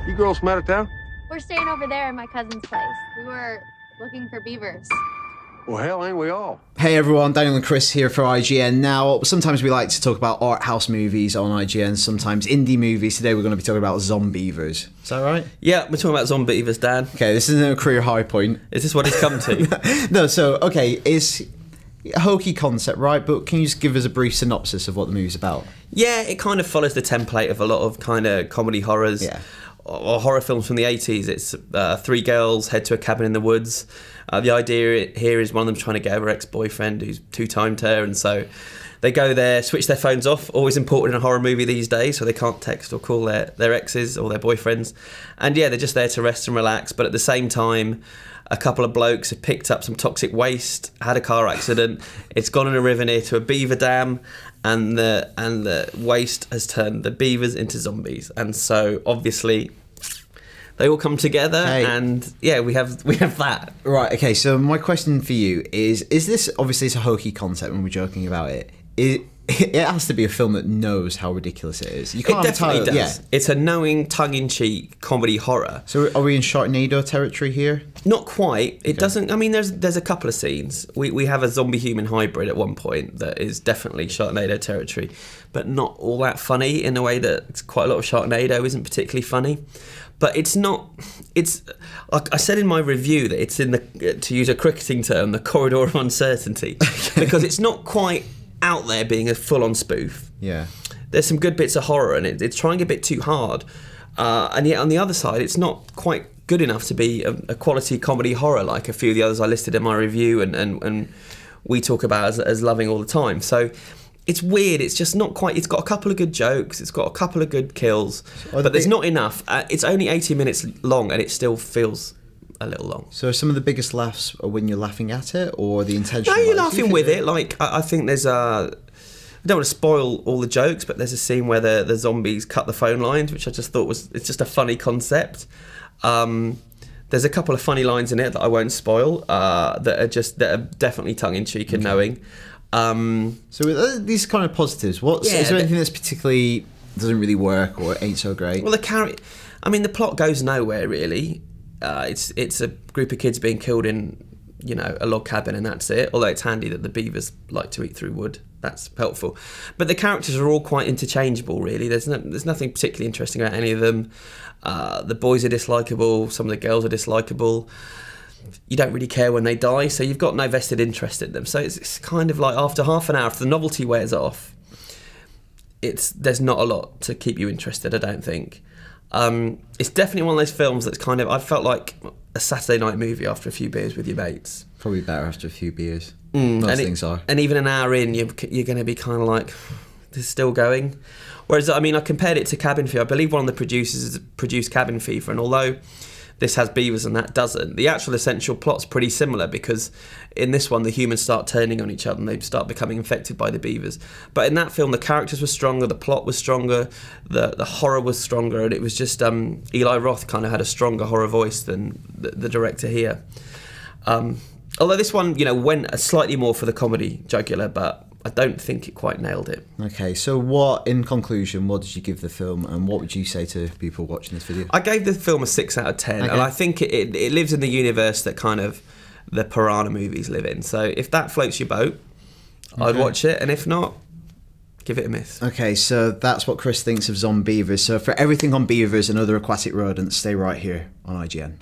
You girls from out of town? We're staying over there in my cousin's place. We were looking for beavers. Well, hell, ain't we all? Hey everyone, Daniel and Chris here for IGN. Now, sometimes we like to talk about art house movies on IGN, sometimes indie movies. Today we're going to be talking about Zombeavers. Is that right? Yeah, we're talking about Zombeavers, Dan. Okay, this isn't a career high point. Is this what it's come to? No, so, okay, it's a hokey concept, right? But can you just give us a brief synopsis of what the movie's about? Yeah, it kind of follows the template of a lot of kind of comedy horrors. Yeah. Or horror films from the 80s. It's three girls head to a cabin in the woods. The idea here is one of them trying to get her ex-boyfriend who's two-timed her, and so they go there, switch their phones off. Always important in a horror movie these days, so they can't text or call their exes or their boyfriends. And yeah, they're just there to rest and relax, but at the same time, a couple of blokes have picked up some toxic waste, had a car accident, it's gone in a river near to a beaver dam, and the waste has turned the beavers into zombies. And so obviously they all come together, and yeah, we have that. Right, okay, so my question for you is this, obviously it's a hokey concept when we're joking about it. It has to be a film that knows how ridiculous it is. You can't It definitely does. Yeah. It's a knowing, tongue-in-cheek comedy horror. So are we in Sharknado territory here? Not quite. It doesn't. I mean, there's a couple of scenes. We have a zombie-human hybrid at one point that is definitely Sharknado territory, but not all that funny in a way that quite a lot of Sharknado isn't particularly funny. But it's not. It's like I said in my review that it's in the, to use a cricketing term, the corridor of uncertainty, because it's not quite out there being a full-on spoof. Yeah. There's some good bits of horror, and it's trying a bit too hard. And yet on the other side, it's not quite good enough to be a quality comedy horror like a few of the others I listed in my review and we talk about as loving all the time. So it's weird. It's just not quite. It's got a couple of good jokes. It's got a couple of good kills, but there's not enough. It's only 80 minutes long, and it still feels a little long. So some of the biggest laughs are when you're laughing at it, or the intention? No, you're laughing with it. Like I think there's I don't want to spoil all the jokes, but there's a scene where the zombies cut the phone lines, which I just thought it's just a funny concept. There's a couple of funny lines in it that I won't spoil that are definitely tongue in cheek and knowing. So these kind of positives. Is there anything that's particularly doesn't really work or ain't so great? Well, the plot goes nowhere really. It's a group of kids being killed in, a log cabin, and that's it. Although it's handy that the beavers like to eat through wood. That's helpful. But the characters are all quite interchangeable, really. There's nothing particularly interesting about any of them. The boys are dislikable. Some of the girls are dislikable. You don't really care when they die, so you've got no vested interest in them. So it's kind of like after half an hour, if the novelty wears off, there's not a lot to keep you interested, I don't think. It's definitely one of those films that's kind of, I felt like a Saturday night movie after a few beers with your mates. Probably better after a few beers. Most things are. And even an hour in, you're going to be kind of like, this is still going. Whereas, I compared it to Cabin Fever. I believe one of the producers produced Cabin Fever, and although this has beavers and that doesn't, the actual essential plot's pretty similar, because in this one the humans start turning on each other and they start becoming infected by the beavers. But in that film the characters were stronger, the plot was stronger, the horror was stronger, and it was just Eli Roth kind of had a stronger horror voice than the director here. Although this one, went slightly more for the comedy jugular, but I don't think it quite nailed it. Okay, so in conclusion, what did you give the film, and what would you say to people watching this video? I gave the film a 6 out of 10, and I think it lives in the universe that kind of the Piranha movies live in. So if that floats your boat, I'd watch it, and if not, give it a miss. Okay, so that's what Chris thinks of Zombeavers. So for everything on beavers and other aquatic rodents, stay right here on IGN.